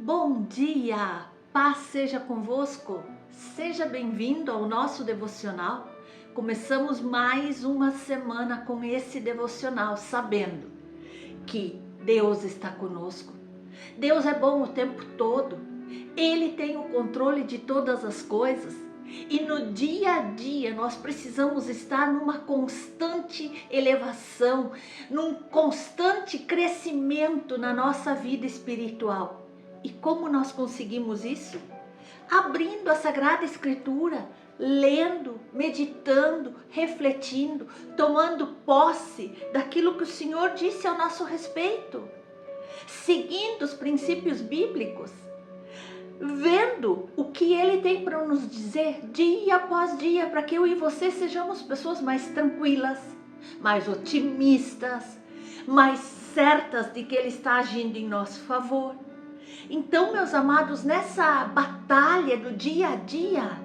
Bom dia, paz seja convosco, seja bem-vindo ao nosso devocional. Começamos mais uma semana com esse devocional, sabendo que Deus está conosco. Deus é bom o tempo todo, Ele tem o controle de todas as coisas e no dia a dia nós precisamos estar numa constante elevação, num constante crescimento na nossa vida espiritual. E como nós conseguimos isso? Abrindo a Sagrada Escritura, lendo, meditando, refletindo, tomando posse daquilo que o Senhor disse ao nosso respeito, seguindo os princípios bíblicos, vendo o que Ele tem para nos dizer dia após dia, para que eu e você sejamos pessoas mais tranquilas, mais otimistas, mais certas de que Ele está agindo em nosso favor. Então, meus amados, nessa batalha do dia a dia,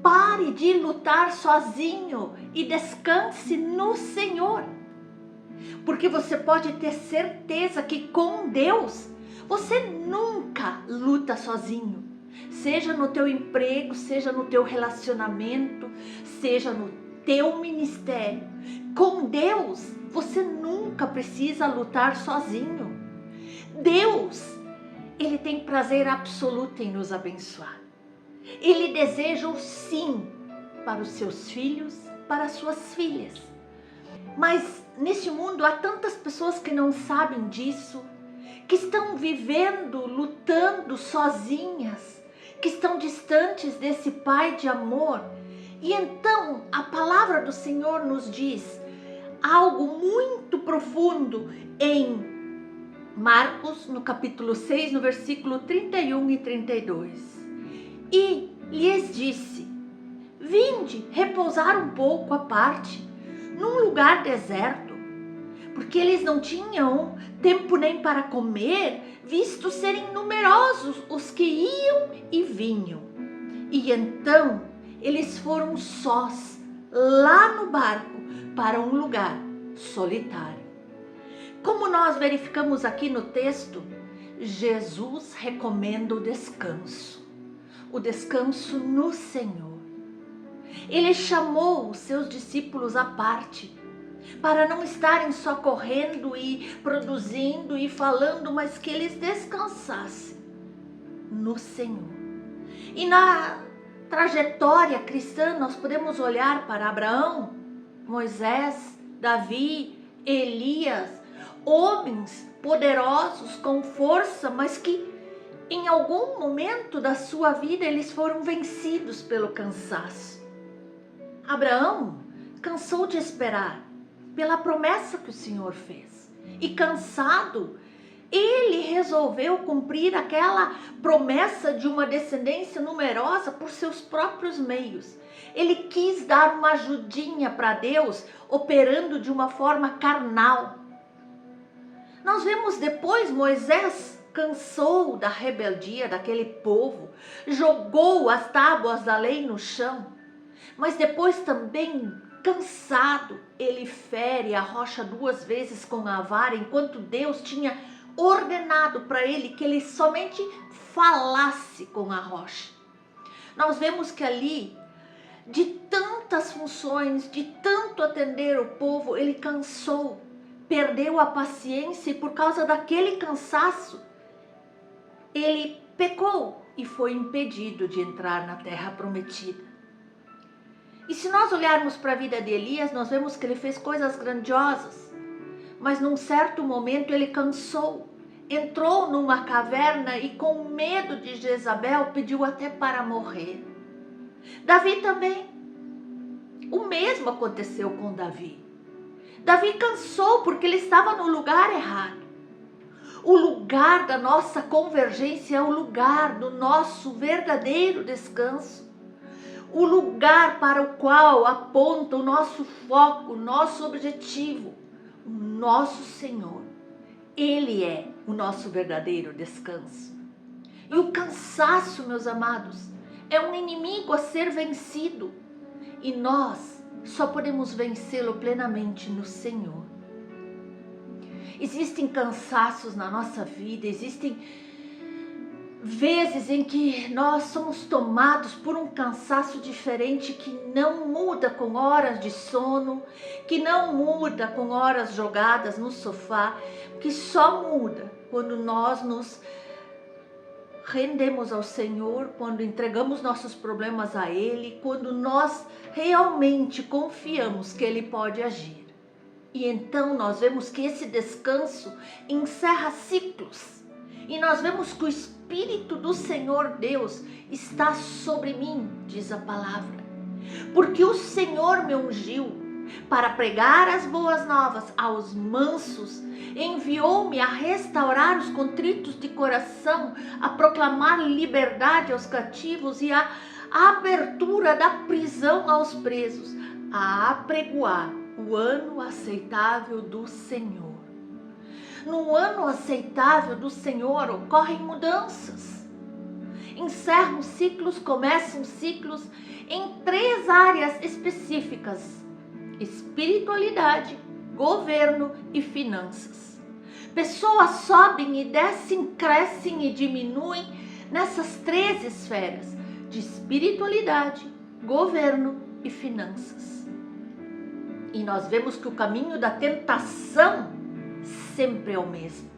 pare de lutar sozinho e descanse no Senhor. Porque você pode ter certeza que com Deus, você nunca luta sozinho. Seja no teu emprego, seja no teu relacionamento, seja no teu ministério. Com Deus, você nunca precisa lutar sozinho. Deus, Ele tem prazer absoluto em nos abençoar. Ele deseja o sim para os seus filhos, para as suas filhas. Mas neste mundo há tantas pessoas que não sabem disso, que estão vivendo, lutando sozinhas, que estão distantes desse Pai de amor. E então a palavra do Senhor nos diz algo muito profundo em Marcos, no capítulo 6, no versículo 31 e 32. E lhes disse: vinde repousar um pouco à parte, num lugar deserto, porque eles não tinham tempo nem para comer, visto serem numerosos os que iam e vinham. E então eles foram sós lá no barco para um lugar solitário. Como nós verificamos aqui no texto, Jesus recomenda o descanso no Senhor. Ele chamou os seus discípulos à parte, para não estarem só correndo e produzindo e falando, mas que eles descansassem no Senhor. E na trajetória cristã nós podemos olhar para Abraão, Moisés, Davi, Elias, homens poderosos com força, mas que em algum momento da sua vida eles foram vencidos pelo cansaço. Abraão cansou de esperar pela promessa que o Senhor fez. E cansado, ele resolveu cumprir aquela promessa de uma descendência numerosa por seus próprios meios. Ele quis dar uma ajudinha para Deus, operando de uma forma carnal. Nós vemos depois Moisés cansou da rebeldia daquele povo, jogou as tábuas da lei no chão, mas depois também cansado, ele fere a rocha 2 vezes com a vara, enquanto Deus tinha ordenado para ele que ele somente falasse com a rocha. Nós vemos que ali, de tantas funções, de tanto atender o povo, ele cansou, perdeu a paciência e por causa daquele cansaço, ele pecou e foi impedido de entrar na terra prometida. E se nós olharmos para a vida de Elias, nós vemos que ele fez coisas grandiosas, mas num certo momento ele cansou, entrou numa caverna e com medo de Jezabel pediu até para morrer. Davi também, o mesmo aconteceu com Davi. Davi cansou porque ele estava no lugar errado. O lugar da nossa convergência é o lugar do nosso verdadeiro descanso. O lugar para o qual aponta o nosso foco, o nosso objetivo, o nosso Senhor. Ele é o nosso verdadeiro descanso. E o cansaço, meus amados, é um inimigo a ser vencido. E nós só podemos vencê-lo plenamente no Senhor. Existem cansaços na nossa vida, existem vezes em que nós somos tomados por um cansaço diferente que não muda com horas de sono, que não muda com horas jogadas no sofá, que só muda quando nós nos rendemos ao Senhor, quando entregamos nossos problemas a Ele, quando nós realmente confiamos que Ele pode agir. E então nós vemos que esse descanso encerra ciclos. E nós vemos que o Espírito do Senhor Deus está sobre mim, diz a palavra. Porque o Senhor me ungiu para pregar as boas novas aos mansos, enviou-me a restaurar os contritos de coração, a proclamar liberdade aos cativos e a abertura da prisão aos presos, a apregoar o ano aceitável do Senhor. No ano aceitável do Senhor ocorrem mudanças. Encerram ciclos, começam ciclos em 3 áreas específicas: espiritualidade, governo e finanças. Pessoas sobem e descem, crescem e diminuem nessas 3 esferas de espiritualidade, governo e finanças. E nós vemos que o caminho da tentação sempre é o mesmo.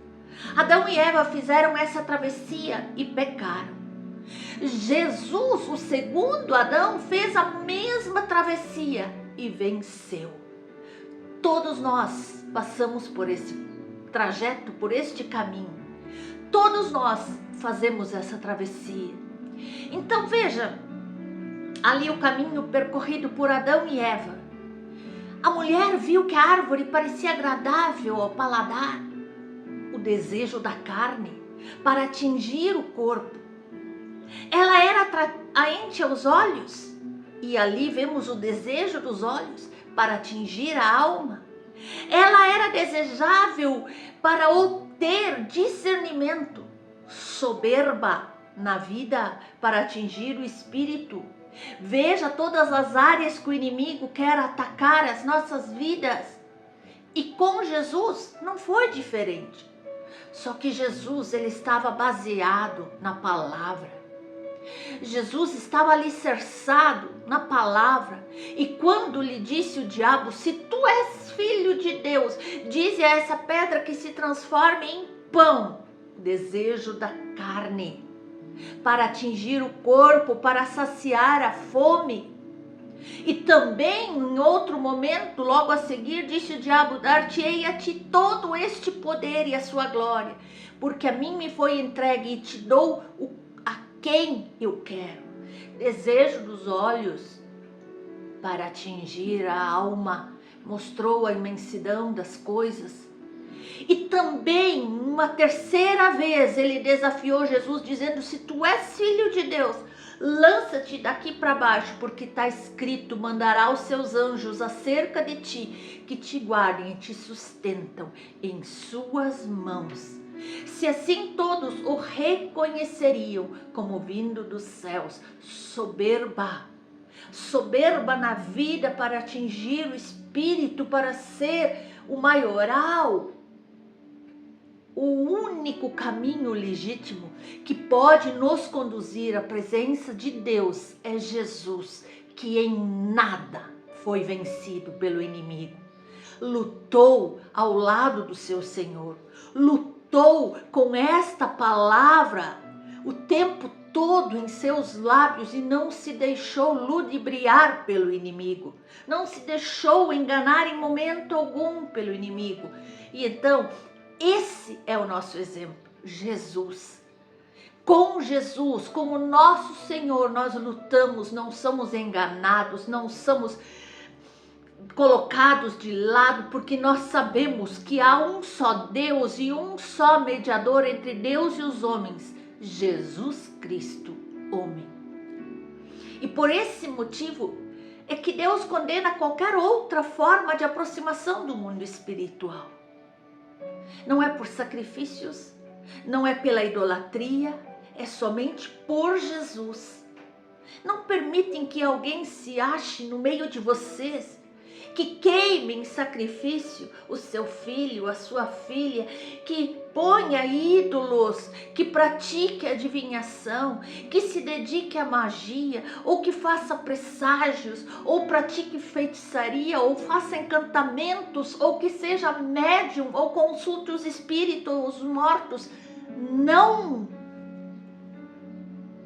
Adão e Eva fizeram essa travessia e pecaram. Jesus, o segundo Adão, fez a mesma travessia e venceu. Todos nós passamos por esse trajeto, por este caminho. Todos nós fazemos essa travessia. Então veja, ali o caminho percorrido por Adão e Eva. A mulher viu que a árvore parecia agradável ao paladar, o desejo da carne para atingir o corpo. Ela era atraente aos olhos, e ali vemos o desejo dos olhos para atingir a alma. Ela era desejável para obter discernimento, soberba na vida para atingir o espírito. Veja todas as áreas que o inimigo quer atacar as nossas vidas. E com Jesus não foi diferente. Só que Jesus, ele estava baseado na palavra. Jesus estava alicerçado na palavra. E quando lhe disse o diabo: se tu és filho de Deus, dize a essa pedra que se transforme em pão. O desejo da carne para atingir o corpo, para saciar a fome. E também em outro momento, logo a seguir, disse o diabo: dar-te-ei a ti todo este poder e a sua glória, porque a mim me foi entregue e te dou a quem eu quero. Desejo dos olhos para atingir a alma, mostrou a imensidão das coisas. E também, uma terceira vez, ele desafiou Jesus, dizendo: se tu és filho de Deus, lança-te daqui para baixo, porque está escrito: mandará os seus anjos acerca de ti, que te guardem e te sustentam em suas mãos. Se assim todos o reconheceriam como vindo dos céus. Soberba na vida para atingir o espírito, para ser o maioral. O único caminho legítimo que pode nos conduzir à presença de Deus é Jesus, que em nada foi vencido pelo inimigo. Lutou ao lado do seu Senhor, lutou com esta palavra o tempo todo em seus lábios e não se deixou ludibriar pelo inimigo, não se deixou enganar em momento algum pelo inimigo. E então, esse é o nosso exemplo, Jesus. Com Jesus, como nosso Senhor, nós lutamos, não somos enganados, não somos colocados de lado, porque nós sabemos que há um só Deus e um só mediador entre Deus e os homens, Jesus Cristo, homem. E por esse motivo é que Deus condena qualquer outra forma de aproximação do mundo espiritual. Não é por sacrifícios, não é pela idolatria, é somente por Jesus. Não permitem que alguém se ache no meio de vocês que queime em sacrifício o seu filho, a sua filha, que ponha ídolos, que pratique adivinhação, que se dedique à magia, ou que faça presságios, ou pratique feitiçaria, ou faça encantamentos, ou que seja médium, ou consulte os espíritos, os mortos. Não!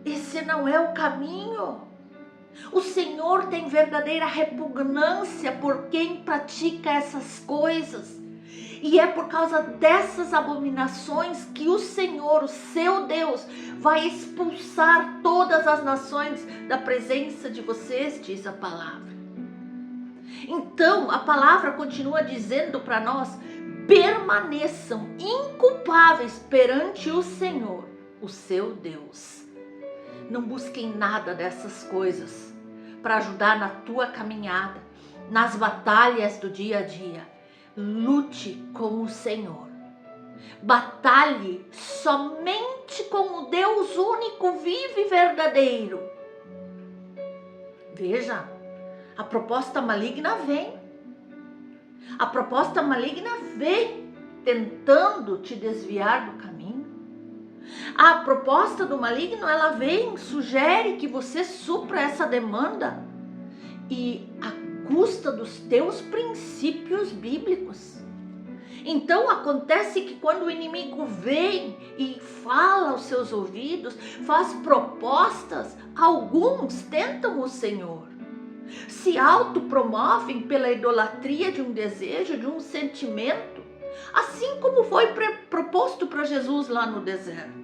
Esse não é o caminho. O Senhor tem verdadeira repugnância por quem pratica essas coisas. E é por causa dessas abominações que o Senhor, o seu Deus, vai expulsar todas as nações da presença de vocês, diz a palavra. Então, a palavra continua dizendo para nós: permaneçam inculpáveis perante o Senhor, o seu Deus. Não busquem nada dessas coisas para ajudar na tua caminhada, nas batalhas do dia a dia. Lute com o Senhor. Batalhe somente com o Deus único, vivo e verdadeiro. Veja, a proposta maligna vem. A proposta maligna vem tentando te desviar do caminho. A proposta do maligno, ela vem, sugere que você supra essa demanda e à custa dos teus princípios bíblicos. Então acontece que quando o inimigo vem e fala aos seus ouvidos, faz propostas, alguns tentam o Senhor. Se autopromovem pela idolatria de um desejo, de um sentimento, assim como foi proposto para Jesus lá no deserto.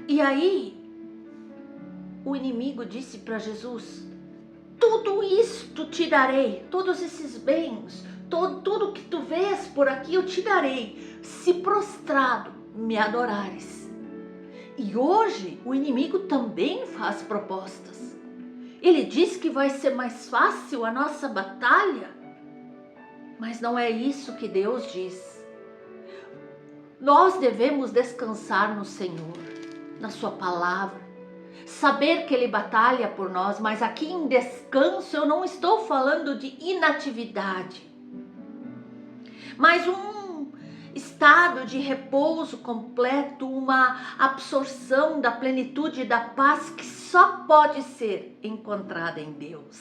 E aí, o inimigo disse para Jesus: tudo isto te darei, todos esses bens, tudo que tu vês por aqui eu te darei, se prostrado me adorares. E hoje o inimigo também faz propostas. Ele diz que vai ser mais fácil a nossa batalha, mas não é isso que Deus diz. Nós devemos descansar no Senhor, na sua palavra, saber que Ele batalha por nós, mas aqui em descanso eu não estou falando de inatividade, mas um estado de repouso completo, uma absorção da plenitude da paz que só pode ser encontrada em Deus.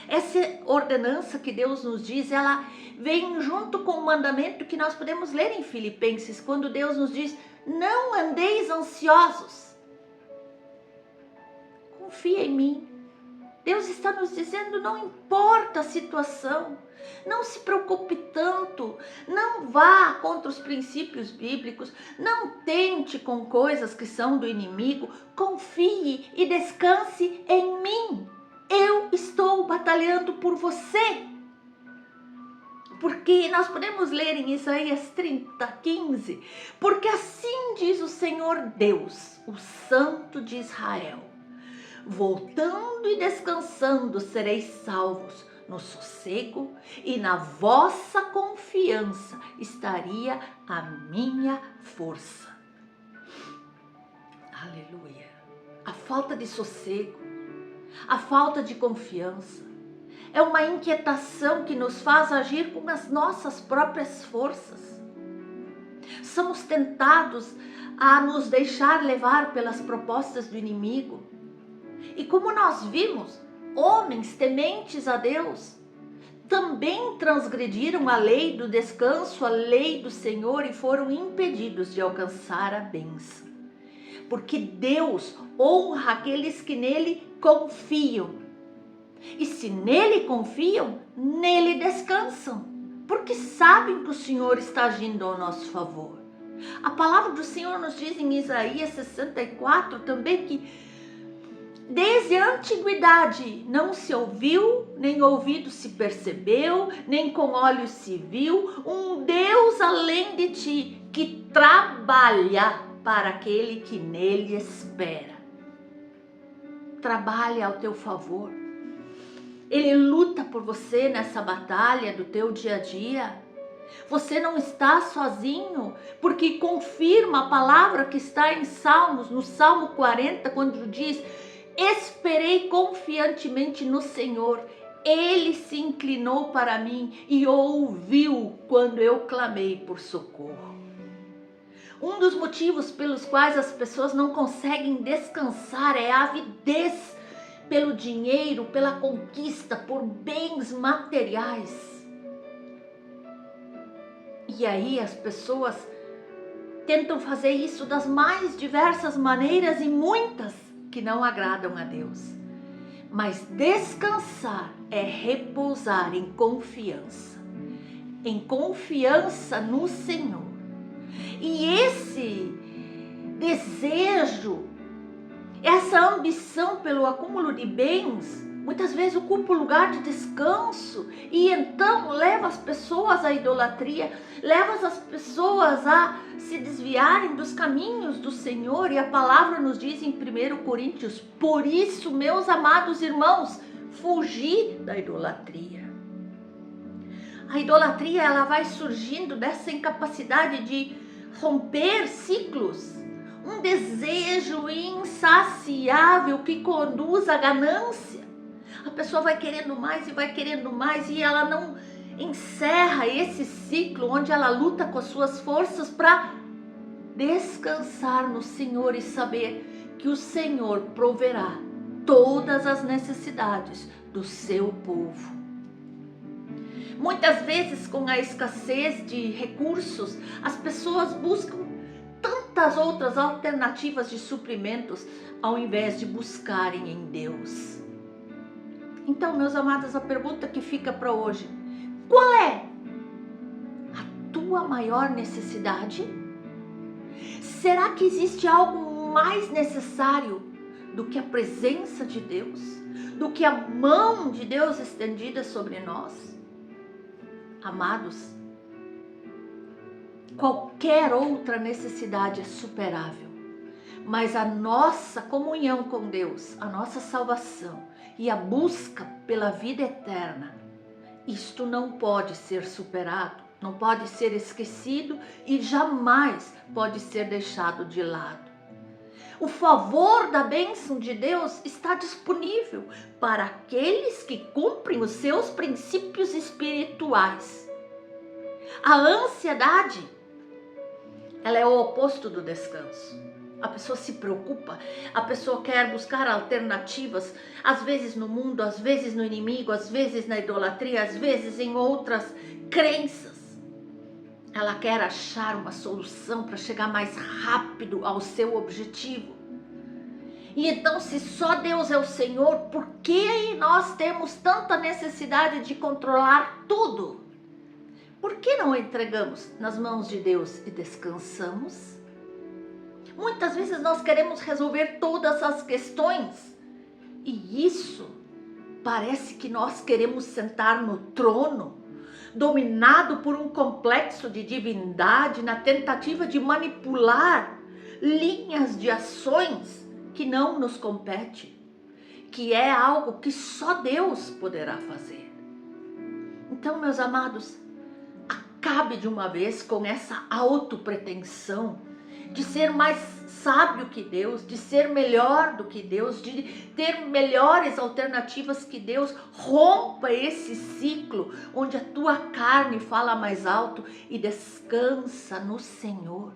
Essa ordenança que Deus nos diz, ela vem junto com o mandamento que nós podemos ler em Filipenses, quando Deus nos diz: não andeis ansiosos, confia em mim. Deus está nos dizendo: não importa a situação, não se preocupe tanto, não vá contra os princípios bíblicos, não tente com coisas que são do inimigo, confie e descanse em mim. Eu estou batalhando por você. Porque nós podemos ler em Isaías 30:15, porque assim diz o Senhor Deus, o Santo de Israel: voltando e descansando sereis salvos, no sossego e na vossa confiança estaria a minha força. Aleluia. A falta de sossego, a falta de confiança, é uma inquietação que nos faz agir com as nossas próprias forças. Somos tentados a nos deixar levar pelas propostas do inimigo. E como nós vimos, homens tementes a Deus também transgrediram a lei do descanso, a lei do Senhor, e foram impedidos de alcançar a bênção. Porque Deus honra aqueles que nele confiam. E se nele confiam, nele descansam, porque sabem que o Senhor está agindo ao nosso favor. A palavra do Senhor nos diz em Isaías 64 também que desde a antiguidade não se ouviu, nem ouvido se percebeu, nem com olhos se viu, um Deus além de ti, que trabalha para aquele que nele espera. Trabalha ao teu favor. Ele luta por você nessa batalha do teu dia a dia. Você não está sozinho, porque confirma a palavra que está em Salmos, no Salmo 40, quando diz: esperei confiantemente no Senhor, Ele se inclinou para mim e ouviu quando eu clamei por socorro. Um dos motivos pelos quais as pessoas não conseguem descansar é a avidez pelo dinheiro, pela conquista, por bens materiais. E aí as pessoas tentam fazer isso das mais diversas maneiras e muitas que não agradam a Deus. Mas descansar é repousar em confiança no Senhor. E esse desejo, essa ambição pelo acúmulo de bens, muitas vezes ocupa o lugar de descanso e então leva as pessoas à idolatria, leva as pessoas a se desviarem dos caminhos do Senhor. E a palavra nos diz em 1 Coríntios: por isso, meus amados irmãos, fugi da idolatria. A idolatria, ela vai surgindo dessa incapacidade de romper ciclos, um desejo insaciável que conduz à ganância. A pessoa vai querendo mais e ela não encerra esse ciclo onde ela luta com as suas forças para descansar no Senhor e saber que o Senhor proverá todas as necessidades do seu povo. Muitas vezes, com a escassez de recursos, as pessoas buscam tantas outras alternativas de suprimentos ao invés de buscarem em Deus. Então, meus amados, a pergunta que fica para hoje: qual é a tua maior necessidade? Será que existe algo mais necessário do que a presença de Deus? Do que a mão de Deus estendida sobre nós? Amados, qualquer outra necessidade é superável, mas a nossa comunhão com Deus, a nossa salvação e a busca pela vida eterna, isto não pode ser superado, não pode ser esquecido e jamais pode ser deixado de lado. O favor da bênção de Deus está disponível para aqueles que cumprem os seus princípios espirituais. A ansiedade, ela é o oposto do descanso. A pessoa se preocupa, a pessoa quer buscar alternativas, às vezes no mundo, às vezes no inimigo, às vezes na idolatria, às vezes em outras crenças. Ela quer achar uma solução para chegar mais rápido ao seu objetivo. E então, se só Deus é o Senhor, por que nós temos tanta necessidade de controlar tudo? Por que não entregamos nas mãos de Deus e descansamos? Muitas vezes nós queremos resolver todas as questões. E isso parece que nós queremos sentar no trono, dominado por um complexo de divindade, na tentativa de manipular linhas de ações que não nos compete, que é algo que só Deus poderá fazer. Então, meus amados, acabe de uma vez com essa autopretensão de ser mais sábio que Deus, de ser melhor do que Deus, de ter melhores alternativas que Deus. Rompa esse ciclo onde a tua carne fala mais alto e descansa no Senhor.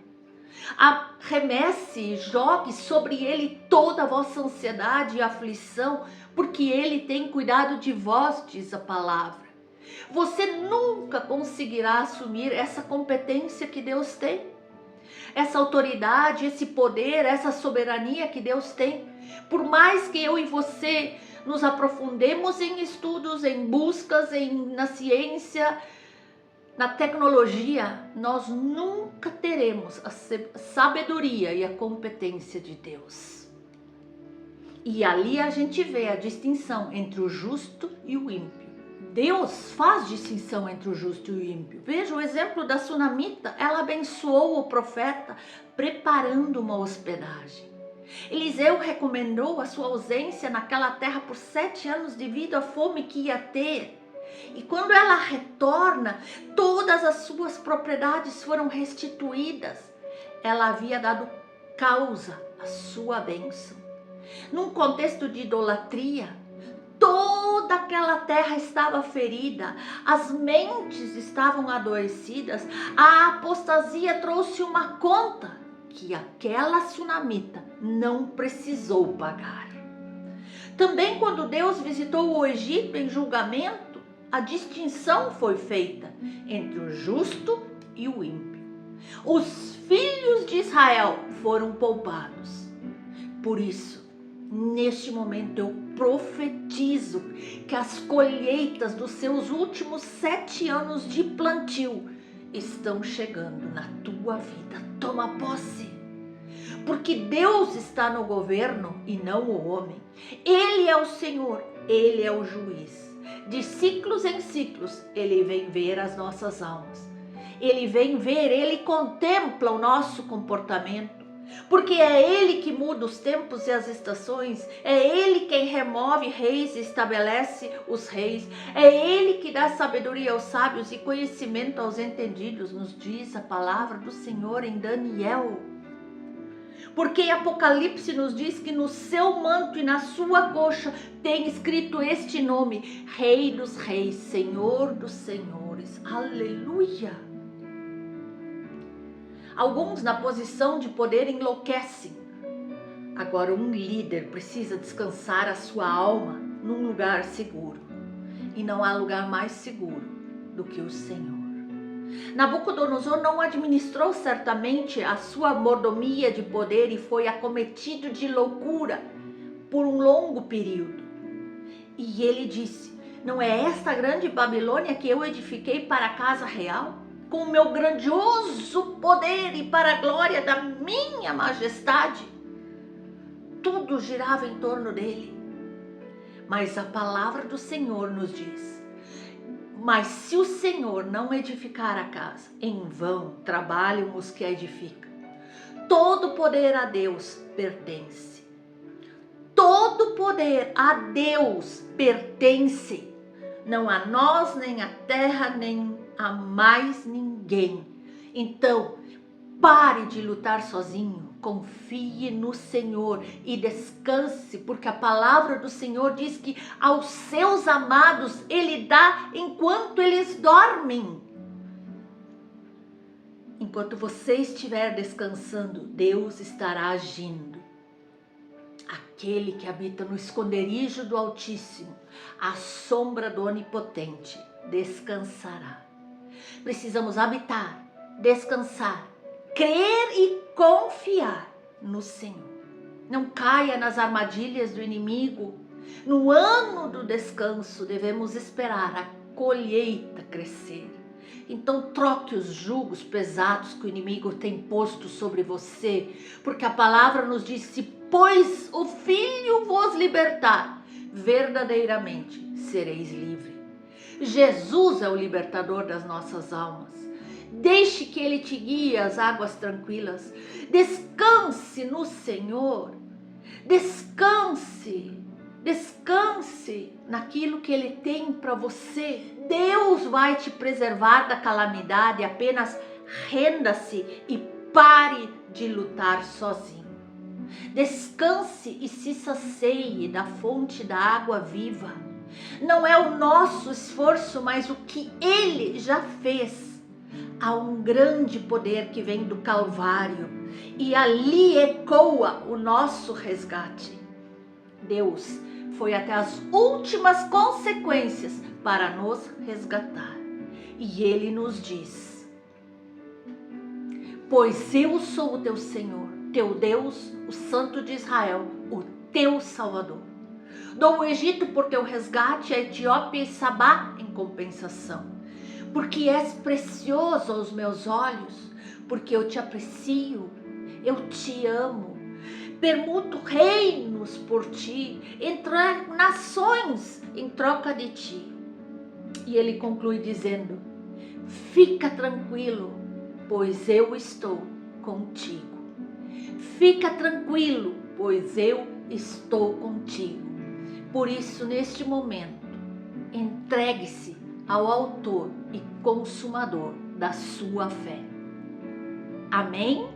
Arremesse e jogue sobre Ele toda a vossa ansiedade e aflição, porque Ele tem cuidado de vós, diz a palavra. Você nunca conseguirá assumir essa competência que Deus tem, essa autoridade, esse poder, essa soberania que Deus tem. Por mais que eu e você nos aprofundemos em estudos, em buscas, na ciência, na tecnologia, nós nunca teremos a sabedoria e a competência de Deus. E ali a gente vê a distinção entre o justo e o ímpio. Deus faz distinção entre o justo e o ímpio. Veja o exemplo da sunamita. Ela abençoou o profeta preparando uma hospedagem. Eliseu recomendou a sua ausência naquela terra por 7 anos devido à fome que ia ter. E quando ela retorna, todas as suas propriedades foram restituídas. Ela havia dado causa à sua bênção. Num contexto de idolatria, Toda aquela terra estava ferida, as mentes estavam adoecidas, a apostasia trouxe uma conta que aquela sunamita não precisou pagar. Também quando Deus visitou o Egito em julgamento, a distinção foi feita entre o justo e o ímpio. Os filhos de Israel foram poupados. Por isso, neste momento eu profetizo que as colheitas dos seus últimos 7 anos de plantio estão chegando na tua vida. Toma posse. Porque Deus está no governo e não o homem. Ele é o Senhor, Ele é o juiz. De ciclos em ciclos, Ele vem ver as nossas almas. Ele vem ver, Ele contempla o nosso comportamento. Porque é Ele que muda os tempos e as estações, é Ele quem remove reis e estabelece os reis, é Ele que dá sabedoria aos sábios e conhecimento aos entendidos, nos diz a palavra do Senhor em Daniel. Porque em Apocalipse nos diz que no seu manto e na sua coxa tem escrito este nome: Rei dos Reis, Senhor dos Senhores. Aleluia! Alguns na posição de poder enlouquecem. Agora um líder precisa descansar a sua alma num lugar seguro. E não há lugar mais seguro do que o Senhor. Nabucodonosor não administrou certamente a sua mordomia de poder e foi acometido de loucura por um longo período. E ele disse: não é esta grande Babilônia que eu edifiquei para a casa real? Com o meu grandioso poder e para a glória da minha majestade. Tudo girava em torno dele. Mas a palavra do Senhor nos diz: mas se o Senhor não edificar a casa, em vão trabalham os que a edificam. Todo poder a Deus pertence. Todo poder a Deus pertence. Não a nós, nem a terra, nem a mais ninguém. Então, pare de lutar sozinho. Confie no Senhor e descanse, porque a palavra do Senhor diz que aos seus amados Ele dá enquanto eles dormem. Enquanto você estiver descansando, Deus estará agindo. Aquele que habita no esconderijo do Altíssimo, à sombra do Onipotente, descansará. Precisamos habitar, descansar, crer e confiar no Senhor. Não caia nas armadilhas do inimigo. No ano do descanso devemos esperar a colheita crescer. Então troque os jugos pesados que o inimigo tem posto sobre você, porque a palavra nos diz: se pois o Filho vos libertar, verdadeiramente sereis livres. Jesus é o libertador das nossas almas. Deixe que Ele te guie às águas tranquilas. Descanse no Senhor. Descanse. Descanse naquilo que Ele tem para você. Deus vai te preservar da calamidade. Apenas renda-se e pare de lutar sozinho. Descanse e se sacie da fonte da água viva. Não é o nosso esforço, mas o que Ele já fez. Há um grande poder que vem do Calvário e ali ecoa o nosso resgate. Deus foi até as últimas consequências para nos resgatar. E Ele nos diz: pois eu sou o teu Senhor, teu Deus, o Santo de Israel, o teu Salvador. Dou o Egito por teu resgate, a Etiópia e Sabá em compensação. Porque és precioso aos meus olhos, porque eu te aprecio, eu te amo. Permuto reinos por ti, entrego nações em troca de ti. E ele conclui dizendo: fica tranquilo, pois eu estou contigo. Fica tranquilo, pois eu estou contigo. Por isso, neste momento, entregue-se ao autor e consumador da sua fé. Amém?